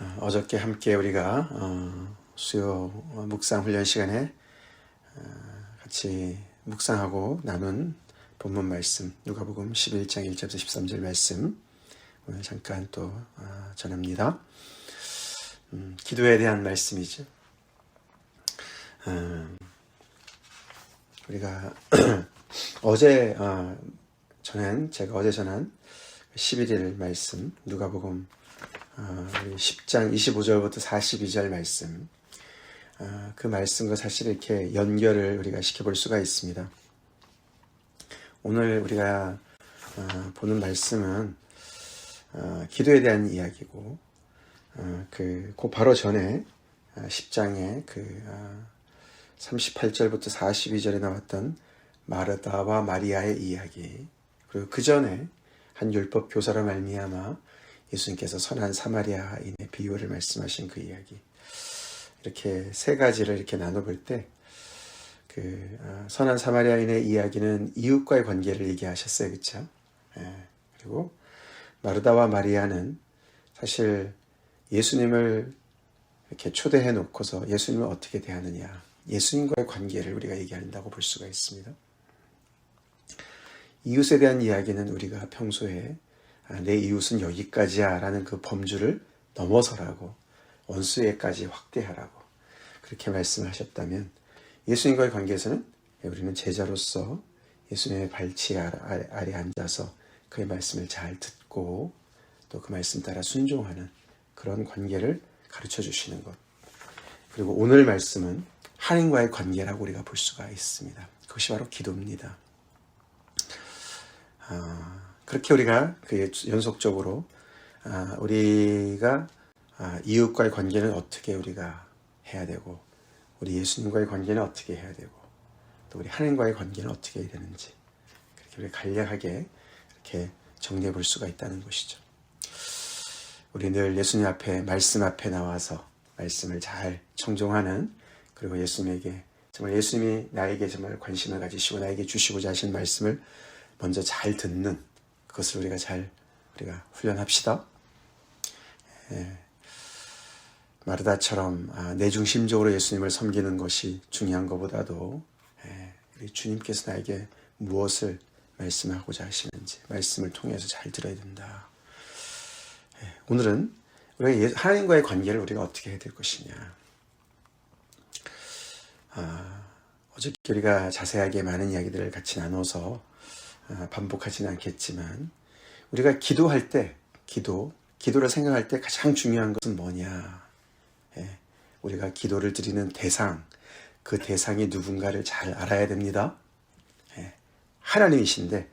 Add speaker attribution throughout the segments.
Speaker 1: 어저께 함께 우리가 수요 묵상 훈련 시간에 같이 묵상하고 나눈 본문 말씀 누가복음 11장 1절부터 13절 말씀 오늘 잠깐 또 전합니다. 기도에 대한 말씀이죠. 우리가 어제 제가 어제 전한 11일 말씀 누가복음 우리 10장 25절부터 42절 말씀, 그 말씀과 사실 이렇게 연결을 우리가 시켜볼 수가 있습니다. 오늘 우리가 보는 말씀은 기도에 대한 이야기고, 그 바로 전에 10장에 38절부터 42절에 나왔던 마르다와 마리아의 이야기, 그리고 그 전에 한 율법 교사로 말미암아 예수님께서 선한 사마리아인의 비유를 말씀하신 그 이야기, 이렇게 세 가지를 이렇게 나눠볼 때, 선한 사마리아인의 이야기는 이웃과의 관계를 얘기하셨어요, 그렇죠? 그리고 마르다와 마리아는 사실 예수님을 이렇게 초대해 놓고서 예수님을 어떻게 대하느냐, 예수님과의 관계를 우리가 얘기한다고 볼 수가 있습니다. 이웃에 대한 이야기는 우리가 평소에 내 이웃은 여기까지야 라는 그 범주를 넘어서라고, 원수에까지 확대하라고 그렇게 말씀하셨다면, 예수님과의 관계에서는 우리는 제자로서 예수님의 발치 아래 앉아서 그의 말씀을 잘 듣고 또 그 말씀 따라 순종하는 그런 관계를 가르쳐 주시는 것, 그리고 오늘 말씀은 하나님과의 관계라고 우리가 볼 수가 있습니다. 그것이 바로 기도입니다. 그렇게 우리가 연속적으로 우리가 이웃과의 관계는 어떻게 우리가 해야 되고, 우리 예수님과의 관계는 어떻게 해야 되고, 또 우리 하나님과의 관계는 어떻게 해야 되는지, 그렇게 우리 간략하게 이렇게 정리해 볼 수가 있다는 것이죠. 우리 늘 예수님 앞에, 말씀 앞에 나와서 말씀을 잘 청종하는, 그리고 예수님에게 정말 예수님이 나에게 정말 관심을 가지시고 나에게 주시고자 하신 말씀을 먼저 잘 듣는 그것을 우리가 훈련합시다. 마르다처럼 내중심적으로 예수님을 섬기는 것이 중요한 것보다도 우리 주님께서 나에게 무엇을 말씀하고자 하시는지 말씀을 통해서 잘 들어야 된다. 오늘은 우리가 하나님과의 관계를 우리가 어떻게 해야 될 것이냐. 어저께 우리가 자세하게 많은 이야기들을 같이 나눠서 반복하지는 않겠지만, 우리가 기도할 때, 기도를 생각할 때 가장 중요한 것은 뭐냐. 우리가 기도를 드리는 대상, 그 대상이 누군가를 잘 알아야 됩니다. 하나님이신데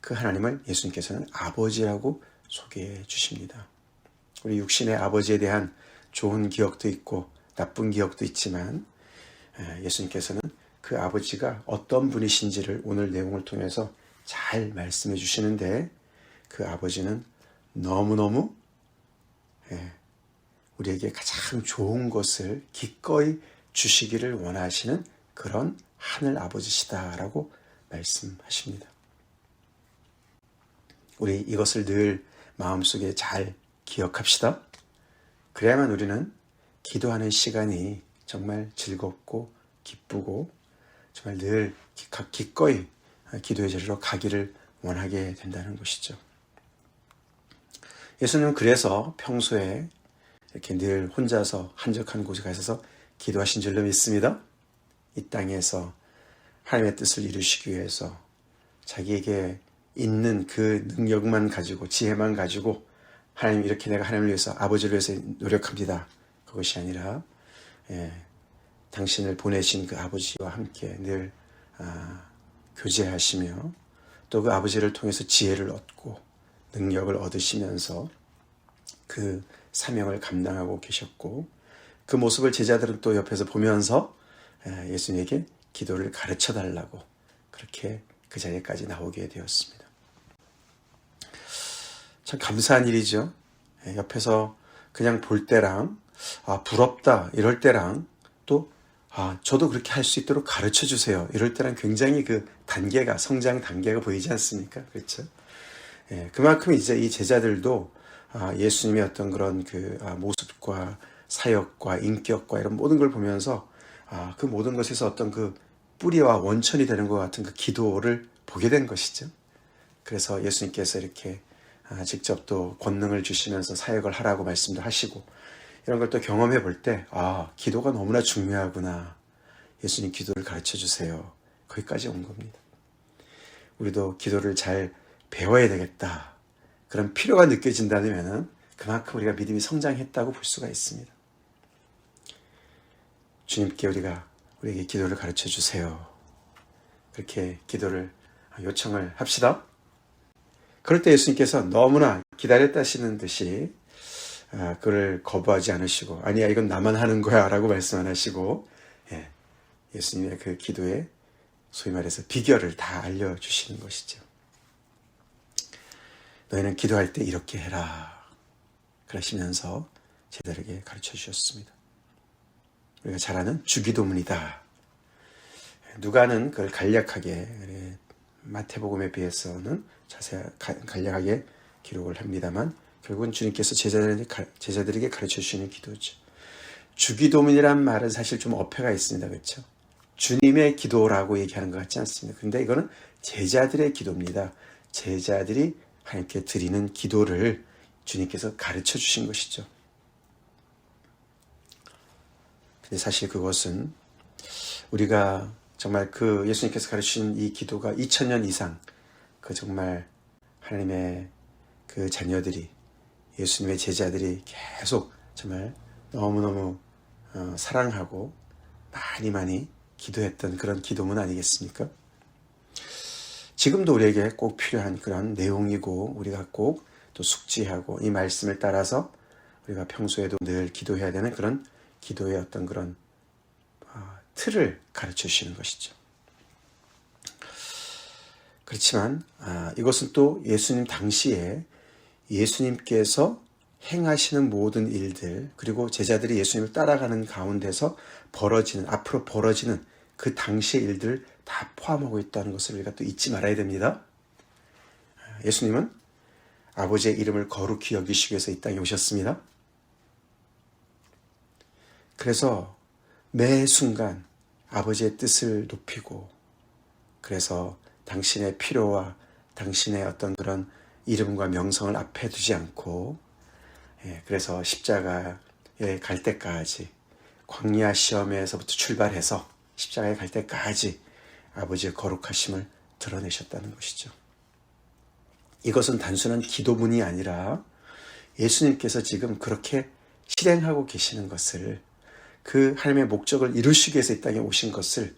Speaker 1: 그 하나님을 예수님께서는 아버지라고 소개해 주십니다. 우리 육신의 아버지에 대한 좋은 기억도 있고 나쁜 기억도 있지만, 예수님께서는 그 아버지가 어떤 분이신지를 오늘 내용을 통해서 잘 말씀해 주시는데, 그 아버지는 너무너무 우리에게 가장 좋은 것을 기꺼이 주시기를 원하시는 그런 하늘 아버지시다라고 말씀하십니다. 우리 이것을 늘 마음속에 잘 기억합시다. 그래야만 우리는 기도하는 시간이 정말 즐겁고 기쁘고 정말 늘 기꺼이 기도의 자리로 가기를 원하게 된다는 것이죠. 예수님은 그래서 평소에 이렇게 늘 혼자서 한적한 곳에 가셔서 기도하신 줄로 믿습니다. 이 땅에서 하나님의 뜻을 이루시기 위해서 자기에게 있는 그 능력만 가지고, 지혜만 가지고 하나님, 이렇게 내가 하나님을 위해서, 아버지를 위해서 노력합니다. 그것이 아니라 당신을 보내신 그 아버지와 함께 늘 교제하시며 또 그 아버지를 통해서 지혜를 얻고 능력을 얻으시면서 그 사명을 감당하고 계셨고, 그 모습을 제자들은 또 옆에서 보면서 예수님에게 기도를 가르쳐 달라고 그렇게 그 자리까지 나오게 되었습니다. 참 감사한 일이죠. 옆에서 그냥 볼 때랑 부럽다 이럴 때랑 또 저도 그렇게 할 수 있도록 가르쳐 주세요 이럴 때랑 굉장히 그 성장 단계가 보이지 않습니까? 그렇죠? 그만큼 이제 이 제자들도 예수님의 어떤 그런 모습과 사역과 인격과 이런 모든 걸 보면서 그 모든 것에서 어떤 그 뿌리와 원천이 되는 것 같은 그 기도를 보게 된 것이죠. 그래서 예수님께서 이렇게 직접 또 권능을 주시면서 사역을 하라고 말씀도 하시고 이런 걸 또 경험해 볼 때 기도가 너무나 중요하구나. 예수님 기도를 가르쳐 주세요. 거기까지 온 겁니다. 우리도 기도를 잘 배워야 되겠다. 그런 필요가 느껴진다면 그만큼 우리가 믿음이 성장했다고 볼 수가 있습니다. 주님께 우리에게 기도를 가르쳐 주세요. 그렇게 기도를 요청을 합시다. 그럴 때 예수님께서 너무나 기다렸다 하시는 듯이 그를 거부하지 않으시고 아니야 이건 나만 하는 거야 라고 말씀 안 하시고 예수님의 그 기도에 소위 말해서 비결을 다 알려주시는 것이죠. 너희는 기도할 때 이렇게 해라 그러시면서 제자들에게 가르쳐 주셨습니다. 우리가 잘 아는 주기도문이다. 누가는 그걸 간략하게 마태복음에 비해서는 간략하게 기록을 합니다만 결국은 주님께서 제자들에게 가르쳐 주시는 기도죠. 주기도문이란 말은 사실 좀 어폐가 있습니다. 그렇죠? 주님의 기도라고 얘기하는 것 같지 않습니다. 그런데 이거는 제자들의 기도입니다. 제자들이 하나님께 드리는 기도를 주님께서 가르쳐 주신 것이죠. 근데 사실 그것은 우리가 정말 그 예수님께서 가르치신 이 기도가 2000년 이상 그 정말 하나님의 그 자녀들이 예수님의 제자들이 계속 정말 너무너무 사랑하고 많이 기도했던 그런 기도문 아니겠습니까? 지금도 우리에게 꼭 필요한 그런 내용이고 우리가 꼭 또 숙지하고 이 말씀을 따라서 우리가 평소에도 늘 기도해야 되는 그런 기도의 어떤 그런 틀을 가르쳐 주시는 것이죠. 그렇지만 이것은 또 예수님 당시에 예수님께서 행하시는 모든 일들 그리고 제자들이 예수님을 따라가는 가운데서 앞으로 벌어지는 그 당시의 일들을 다 포함하고 있다는 것을 우리가 또 잊지 말아야 됩니다. 예수님은 아버지의 이름을 거룩히 여기시기 위해서 이 땅에 오셨습니다. 그래서 매 순간 아버지의 뜻을 높이고 그래서 당신의 필요와 당신의 어떤 그런 이름과 명성을 앞에 두지 않고 그래서 십자가에 갈 때까지 광야 시험에서부터 출발해서 십자가에 갈 때까지 아버지의 거룩하심을 드러내셨다는 것이죠. 이것은 단순한 기도문이 아니라 예수님께서 지금 그렇게 실행하고 계시는 것을 그 하나님의 목적을 이루시기 위해서 이 땅에 오신 것을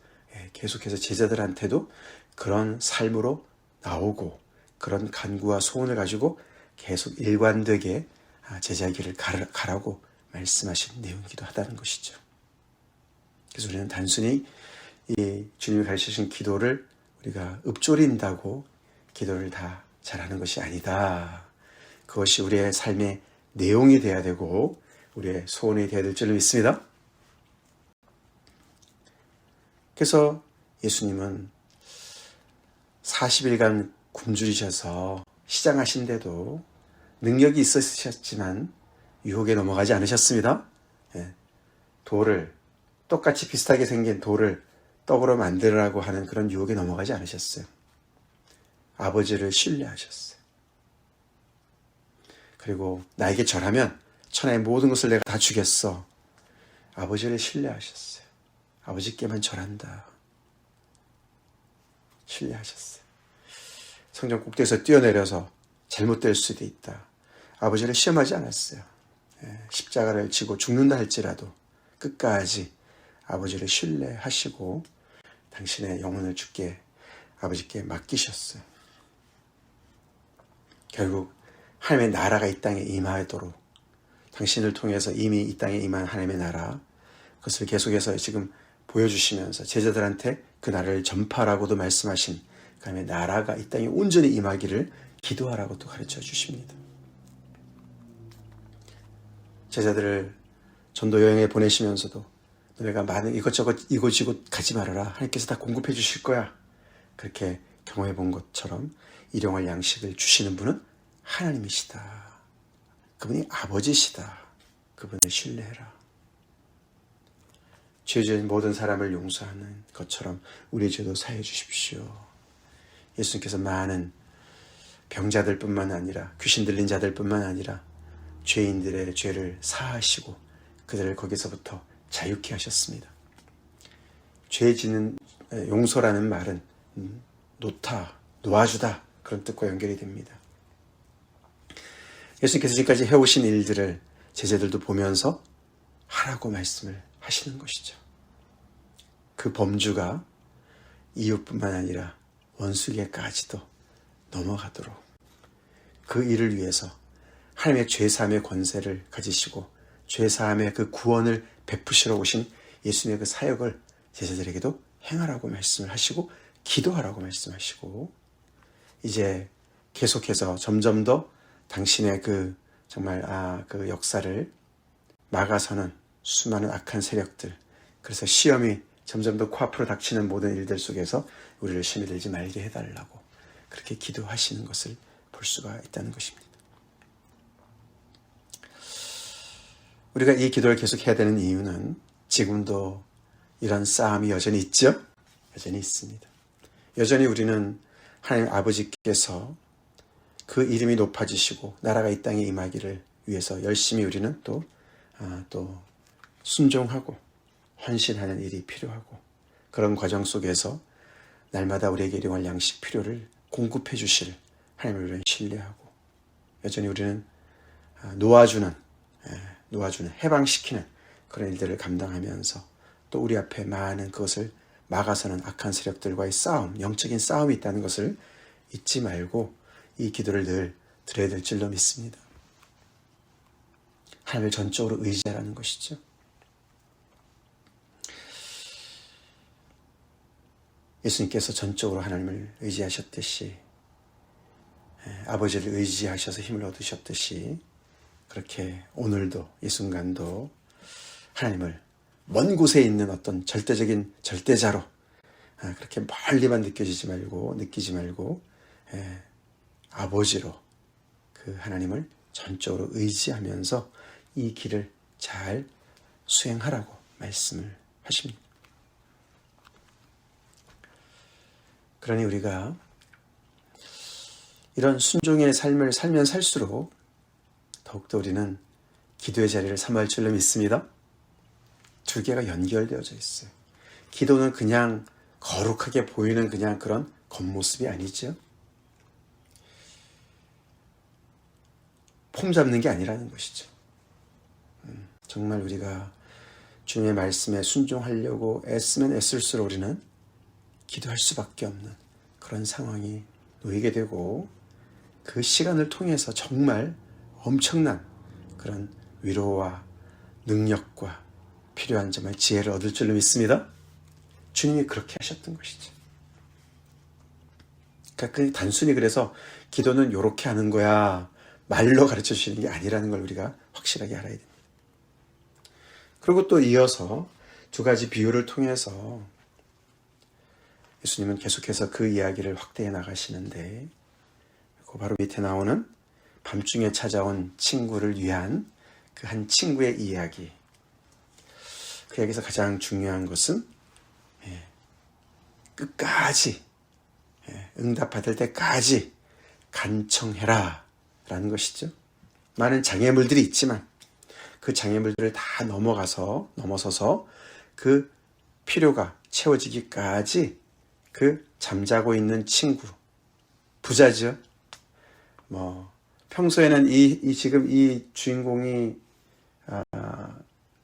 Speaker 1: 계속해서 제자들한테도 그런 삶으로 나오고 그런 간구와 소원을 가지고 계속 일관되게 제자의 길을 가라고 말씀하신 내용이기도 하다는 것이죠. 그래서 우리는 단순히 이 주님이 가르치신 기도를 우리가 읊조린다고 기도를 다 잘하는 것이 아니다. 그것이 우리의 삶의 내용이 돼야 되고 우리의 소원이 되어야 될 줄로 믿습니다. 그래서 예수님은 40일간 굶주리셔서 시장하신데도 능력이 있으셨지만 유혹에 넘어가지 않으셨습니다. 돌을 똑같이 비슷하게 생긴 돌을 떡으로 만들으라고 하는 그런 유혹에 넘어가지 않으셨어요. 아버지를 신뢰하셨어요. 그리고 나에게 절하면 천하의 모든 것을 내가 다 주겠어. 아버지를 신뢰하셨어요. 아버지께만 절한다. 신뢰하셨어요. 성전 꼭대기에서 뛰어내려서 잘못될 수도 있다. 아버지를 시험하지 않았어요. 십자가를 지고 죽는다 할지라도 끝까지 아버지를 신뢰하시고 당신의 영혼을 주께 아버지께 맡기셨어요. 결국 하나님의 나라가 이 땅에 임하도록 당신을 통해서 이미 이 땅에 임한 하나님의 나라 그것을 계속해서 지금 보여주시면서 제자들한테 그 나라를 전파하라고도 말씀하신 하나님의 나라가 이 땅에 온전히 임하기를 기도하라고 또 가르쳐 주십니다. 제자들을 전도 여행에 보내시면서도 너희가 많은 이것저것 이곳저곳 가지 말아라. 하나님께서 다 공급해 주실 거야. 그렇게 경험해 본 것처럼 일용할 양식을 주시는 분은 하나님이시다. 그분이 아버지시다. 그분을 신뢰해라. 죄 지은 모든 사람을 용서하는 것처럼 우리 죄도 사해 주십시오. 예수님께서 많은 병자들 뿐만 아니라 귀신 들린 자들 뿐만 아니라 죄인들의 죄를 사하시고 그들을 거기서부터 자유케 하셨습니다. 죄 짓는 용서라는 말은 놓아주다 그런 뜻과 연결이 됩니다. 예수님께서 지금까지 해오신 일들을 제자들도 보면서 하라고 말씀을 하시는 것이죠. 그 범주가 이웃뿐만 아니라 원수에게까지도 넘어가도록 그 일을 위해서 하나님의 죄사함의 권세를 가지시고 죄사함의 그 구원을 베푸시러 오신 예수님의 그 사역을 제자들에게도 행하라고 말씀을 하시고 기도하라고 말씀하시고 이제 계속해서 점점 더 당신의 그 정말 그 역사를 막아서는 수많은 악한 세력들, 그래서 시험이 점점 더 코앞으로 닥치는 모든 일들 속에서 우리를 시험에 들지 말게 해달라고 그렇게 기도하시는 것을 볼 수가 있다는 것입니다. 우리가 이 기도를 계속 해야 되는 이유는 지금도 이런 싸움이 여전히 있죠? 여전히 있습니다. 여전히 우리는 하나님 아버지께서 그 이름이 높아지시고 나라가 이 땅에 임하기를 위해서 열심히 우리는 또 순종하고 헌신하는 일이 필요하고 그런 과정 속에서 날마다 우리에게 일용할 양식 필요를 공급해 주실 하나님을 우리는 신뢰하고 여전히 우리는 놓아주는 해방시키는 그런 일들을 감당하면서 또 우리 앞에 많은 그것을 막아서는 악한 세력들과의 싸움, 영적인 싸움이 있다는 것을 잊지 말고 이 기도를 늘 드려야 될 줄로 믿습니다. 하나님을 전적으로 의지하라는 것이죠. 예수님께서 전적으로 하나님을 의지하셨듯이 아버지를 의지하셔서 힘을 얻으셨듯이 그렇게 오늘도 이 순간도 하나님을 먼 곳에 있는 어떤 절대적인 절대자로 그렇게 멀리만 느끼지 말고 아버지로 그 하나님을 전적으로 의지하면서 이 길을 잘 수행하라고 말씀을 하십니다. 그러니 우리가 이런 순종의 삶을 살면 살수록 더욱더 우리는 기도의 자리를 삼을 줄로 믿습니다. 두 개가 연결되어져 있어요. 기도는 그냥 거룩하게 보이는 그냥 그런 겉모습이 아니죠. 폼 잡는 게 아니라는 것이죠. 정말 우리가 주님의 말씀에 순종하려고 애쓰면 애쓸수록 우리는 기도할 수밖에 없는 그런 상황이 놓이게 되고 그 시간을 통해서 정말 엄청난 그런 위로와 능력과 필요한 정말 지혜를 얻을 줄로 믿습니다. 주님이 그렇게 하셨던 것이죠. 그러니까 단순히 그래서 기도는 이렇게 하는 거야 말로 가르쳐 주시는 게 아니라는 걸 우리가 확실하게 알아야 됩니다. 그리고 또 이어서 두 가지 비유를 통해서 예수님은 계속해서 그 이야기를 확대해 나가시는데 그 바로 밑에 나오는 밤중에 찾아온 친구를 위한 그 한 친구의 이야기. 그 이야기에서 가장 중요한 것은 끝까지 응답받을 때까지 간청해라 라는 것이죠. 많은 장애물들이 있지만 그 장애물들을 다 넘어서서 그 필요가 채워지기까지 그 잠자고 있는 친구, 부자죠. 평소에는 지금 이 주인공이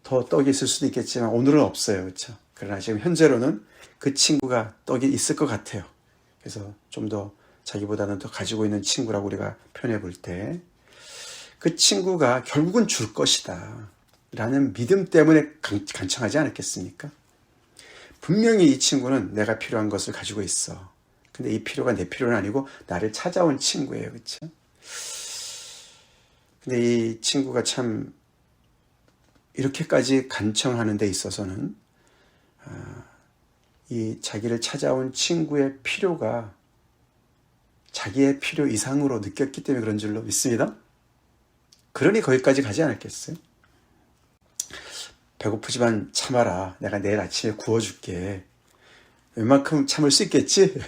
Speaker 1: 더 떡이 있을 수도 있겠지만 오늘은 없어요. 그렇죠? 그러나 지금 현재로는 그 친구가 떡이 있을 것 같아요. 그래서 좀 더 자기보다는 더 가지고 있는 친구라고 우리가 표현해 볼 때 그 친구가 결국은 줄 것이다 라는 믿음 때문에 간청하지 않았겠습니까? 분명히 이 친구는 내가 필요한 것을 가지고 있어. 근데 이 필요가 내 필요는 아니고 나를 찾아온 친구예요. 그렇죠? 근데 이 친구가 참 이렇게까지 간청하는 데 있어서는 이 자기를 찾아온 친구의 필요가 자기의 필요 이상으로 느꼈기 때문에 그런 줄로 믿습니다. 그러니 거기까지 가지 않았겠어요? 배고프지만 참아라. 내가 내일 아침에 구워줄게. 웬만큼 참을 수 있겠지?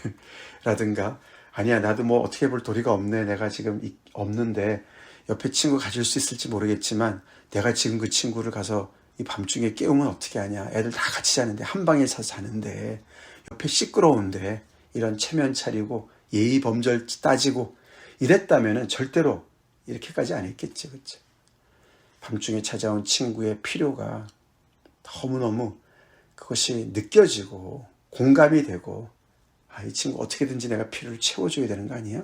Speaker 1: 라든가, 아니야, 나도 뭐 어떻게 볼 도리가 없네. 내가 지금 없는데 옆에 친구 가질 수 있을지 모르겠지만 내가 지금 그 친구를 가서 이 밤중에 깨우면 어떻게 하냐. 애들 다 같이 자는데, 한 방에 서 자는데, 옆에 시끄러운데, 이런 체면 차리고 예의 범절 따지고 이랬다면은 절대로 이렇게까지 안 했겠지. 그렇죠? 밤중에 찾아온 친구의 필요가 너무너무 그것이 느껴지고 공감이 되고, 이 친구 어떻게든지 내가 필요를 채워줘야 되는 거 아니야?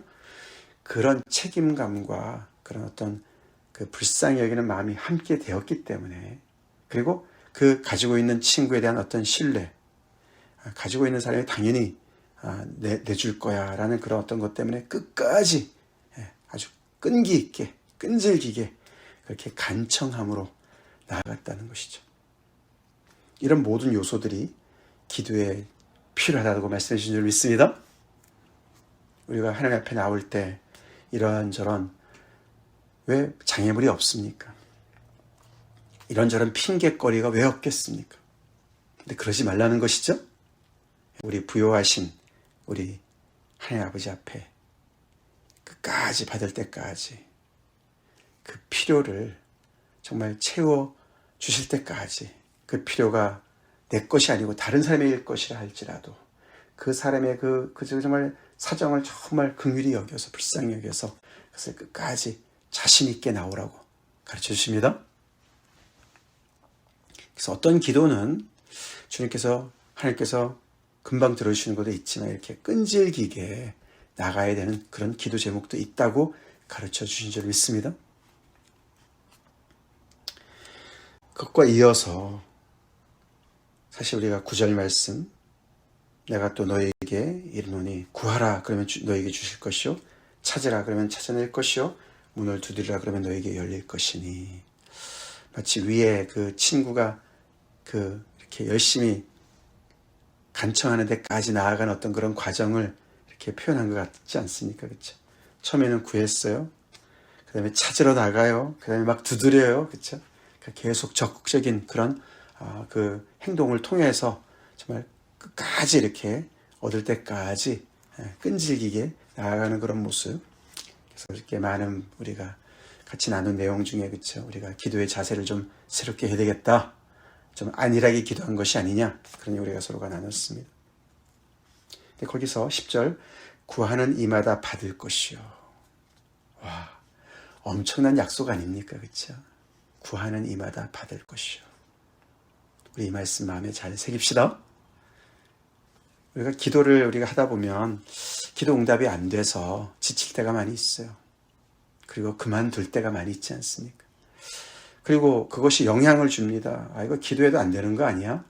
Speaker 1: 그런 책임감과 그런 어떤 그 불쌍히 여기는 마음이 함께 되었기 때문에, 그리고 그 가지고 있는 친구에 대한 어떤 신뢰, 가지고 있는 사람이 당연히 내줄 거야 라는 그런 어떤 것 때문에 끝까지 아주 끈기 있게, 끈질기게 그렇게 간청함으로 나아갔다는 것이죠. 이런 모든 요소들이 기도에 필요하다고 말씀해 주신 줄 믿습니다. 우리가 하나님 앞에 나올 때 이런저런 왜 장애물이 없습니까? 이런저런 핑계거리가 왜 없겠습니까? 근데 그러지 말라는 것이죠. 우리 부요하신 우리 하나님 아버지 앞에 끝까지 받을 때까지 그 필요를 정말 채워 주실 때까지, 그 필요가 내 것이 아니고 다른 사람의 것이라 할지라도 그 사람의 그 정말 사정을 정말 긍휼히 여겨서, 불쌍히 여겨서 그것을 끝까지 자신 있게 나오라고 가르쳐 주십니다. 그래서 어떤 기도는 하나님께서 금방 들어주시는 것도 있지만 이렇게 끈질기게 나가야 되는 그런 기도 제목도 있다고 가르쳐 주신 줄 믿습니다. 그것과 이어서 사실 우리가 9절 말씀, 내가 또 너에게 이르노니 구하라 그러면 너에게 주실 것이요, 찾으라 그러면 찾아낼 것이요, 문을 두드리라 그러면 너에게 열릴 것이니, 마치 위에 그 친구가 이렇게 열심히 간청하는 데까지 나아간 어떤 그런 과정을 이렇게 표현한 것 같지 않습니까? 그렇죠? 처음에는 구했어요. 그 다음에 찾으러 나가요. 그 다음에 막 두드려요. 그렇죠? 계속 적극적인 그런 그 행동을 통해서 정말 끝까지 이렇게 얻을 때까지 끈질기게 나아가는 그런 모습. 그래서 이렇게 많은 우리가 같이 나눈 내용 중에, 그렇죠? 우리가 기도의 자세를 좀 새롭게 해야 되겠다. 좀 안일하게 기도한 것이 아니냐. 그러니 우리가 서로가 나눴습니다. 근데 거기서 10절, 구하는 이마다 받을 것이요. 와, 엄청난 약속 아닙니까? 그렇죠? 구하는 이마다 받을 것이요. 우리 이 말씀 마음에 잘 새깁시다. 우리가 기도를 우리가 하다 보면 기도 응답이 안 돼서 지칠 때가 많이 있어요. 그리고 그만둘 때가 많이 있지 않습니까? 그리고 그것이 영향을 줍니다. 이거 기도해도 안 되는 거 아니야?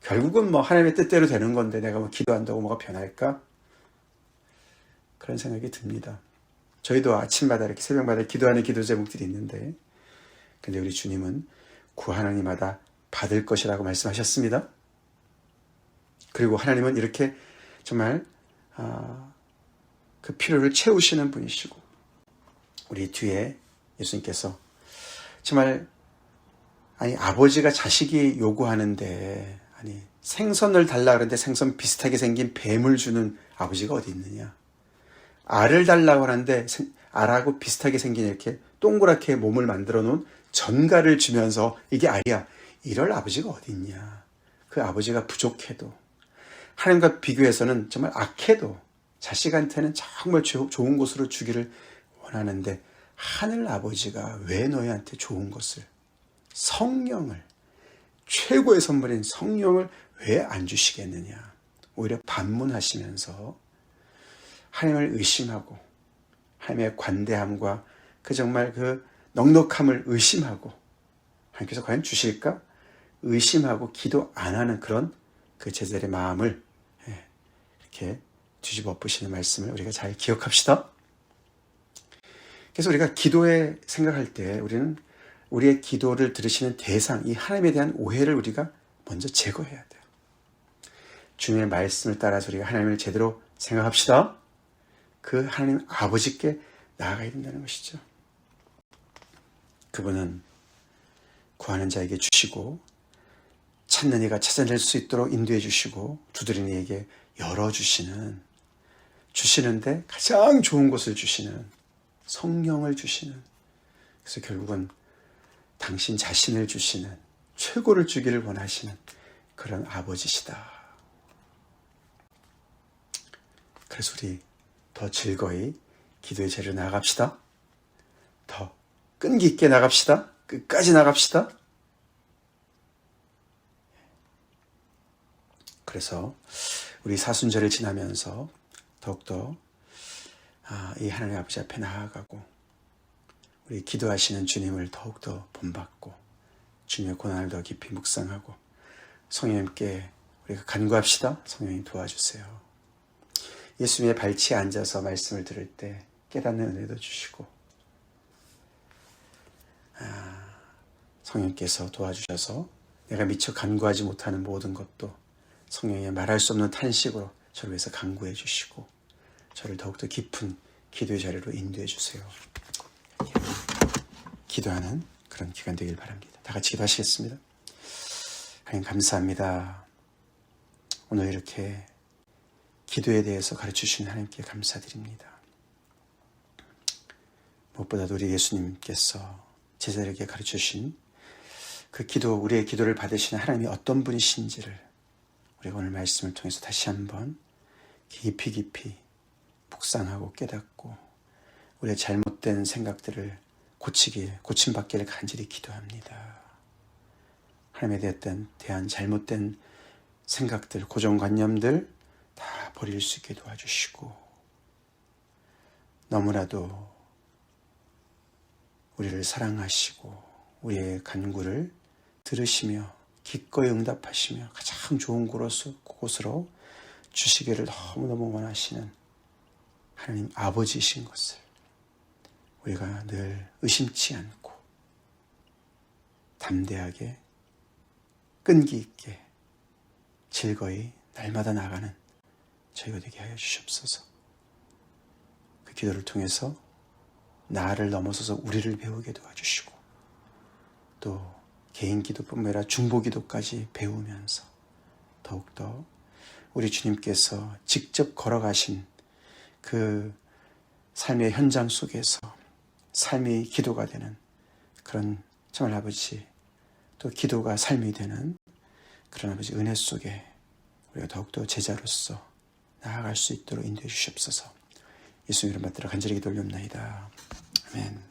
Speaker 1: 결국은 뭐 하나님의 뜻대로 되는 건데 내가 뭐 기도한다고 뭐가 변할까? 그런 생각이 듭니다. 저희도 아침마다 이렇게 새벽마다 기도하는 기도 제목들이 있는데, 근데 우리 주님은 구하는 이마다 받을 것이라고 말씀하셨습니다. 그리고 하나님은 이렇게 정말 그 필요를 채우시는 분이시고, 우리 뒤에 예수님께서 정말 아버지가 자식이 요구하는데 생선을 달라 그러는데 생선 비슷하게 생긴 뱀을 주는 아버지가 어디 있느냐, 알을 달라고 하는데 알하고 비슷하게 생긴 이렇게 동그랗게 몸을 만들어 놓은 전갈을 주면서 이게 알이야, 이럴 아버지가 어디 있냐. 그 아버지가 부족해도, 하나님과 비교해서는 정말 악해도 자식한테는 정말 좋은 것으로 주기를 원하는데, 하늘 아버지가 왜 너희한테 좋은 것을, 성령을, 최고의 선물인 성령을 왜 안 주시겠느냐. 오히려 반문하시면서 하나님을 의심하고 하나님의 관대함과 그 정말 그 넉넉함을 의심하고, 하나님께서 과연 주실까? 의심하고 기도 안 하는 그런 그 제자들의 마음을 이렇게 뒤집어 엎으시는 말씀을 우리가 잘 기억합시다. 그래서 우리가 기도에 생각할 때 우리는 우리의 기도를 들으시는 대상, 이 하나님에 대한 오해를 우리가 먼저 제거해야 돼요. 주님의 말씀을 따라서 우리가 하나님을 제대로 생각합시다. 그 하나님 아버지께 나아가야 된다는 것이죠. 그분은 구하는 자에게 주시고 찾는 이가 찾아낼 수 있도록 인도해 주시고 두드리는 이에게 주시는데 가장 좋은 것을 주시는, 성령을 주시는, 그래서 결국은 당신 자신을 주시는, 최고를 주기를 원하시는 그런 아버지시다. 그래서 우리 더 즐거이 기도의 자리로 나아갑시다. 더 끈기 있게 나갑시다. 끝까지 나갑시다. 그래서 우리 사순절을 지나면서 더욱더 이 하나님 아버지 앞에 나아가고 우리 기도하시는 주님을 더욱더 본받고 주님의 고난을 더 깊이 묵상하고 성령님께 우리가 간구합시다. 성령님 도와주세요. 예수님의 발치에 앉아서 말씀을 들을 때 깨닫는 은혜도 주시고 성령께서 도와주셔서 내가 미처 간구하지 못하는 모든 것도 성령의 말할 수 없는 탄식으로 저를 위해서 간구해 주시고 저를 더욱더 깊은 기도의 자리로 인도해 주세요. 기도하는 그런 기간 되길 바랍니다. 다 같이 기도하시겠습니다. 하나님 감사합니다. 오늘 이렇게 기도에 대해서 가르쳐주신 하나님께 감사드립니다. 무엇보다도 우리 예수님께서 제자들에게 가르쳐주신 그 기도, 우리의 기도를 받으시는 하나님이 어떤 분이신지를 우리가 오늘 말씀을 통해서 다시 한번 깊이 묵상하고 깨닫고 우리의 잘못된 생각들을 고침받기를 간절히 기도합니다. 하나님에 대한 잘못된 생각들, 고정관념들 다 버릴 수 있게 도와주시고 너무나도 우리를 사랑하시고 우리의 간구를 들으시며 기꺼이 응답하시며 가장 좋은 곳으로 주시기를 너무너무 원하시는 하나님 아버지이신 것을 우리가 늘 의심치 않고 담대하게 끈기 있게 즐거이 날마다 나가는 저희가 되게 하여 주시옵소서. 그 기도를 통해서 나를 넘어서서 우리를 배우게 도와주시고 또 개인 기도뿐만 아니라 중보 기도까지 배우면서 더욱더 우리 주님께서 직접 걸어가신 그 삶의 현장 속에서 삶이 기도가 되는 그런 정말 아버지 또 기도가 삶이 되는 그런 아버지 은혜 속에 우리가 더욱더 제자로서 나아갈 수 있도록 인도해 주시옵소서. 예수님 이름 받들어 간절히 기도 올리옵나이다. 아멘.